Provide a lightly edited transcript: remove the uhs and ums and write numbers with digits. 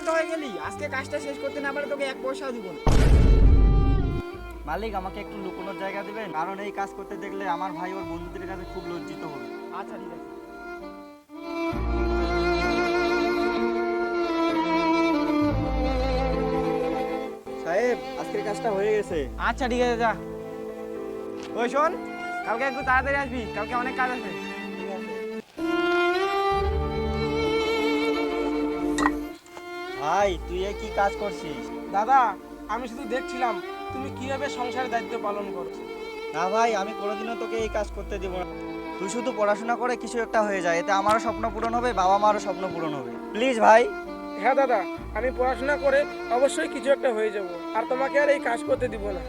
ছোট হয়ে গেলি, আজকে কাজটা শেষ করতে না পারলে তোকে এক পয়সাও দিব না। মালিক, আমাকে একটু লুকোনোর জায়গা দিবেন, কারণ এই কাজ করতে দেখলে আমার ভাই ওর বন্ধুদের কাছে খুব লজ্জিত হবে। আচ্ছা ঠিক আছে। সাহেব, আজকের কাজটা হয়ে গেছে। আচ্ছা ঠিক আছে, যা। ওই শোন, কালকে একটু তাড়াতাড়ি আসবি, কালকে অনেক কাজ আছে। ঠিক আছে ভাই, তুই এ কি কাজ করছিস? দাদা, আমি শুধু দেখছিলাম তুমি কিভাবে সংসারের দায়িত্ব পালন করছো। না ভাই, আমি কোনোদিনও তোকে এই কাজ করতে দিব না। তুই শুধু পড়াশোনা করে কিছু একটা হয়ে যায়, এতে আমারও স্বপ্ন পূরণ হবে, বাবা মারও স্বপ্ন পূরণ হবে। প্লিজ ভাই। হ্যাঁ দাদা, আমি পড়াশোনা করে অবশ্যই কিছু একটা হয়ে যাব, আর তোমাকে আর এই কাজ করতে দিব না।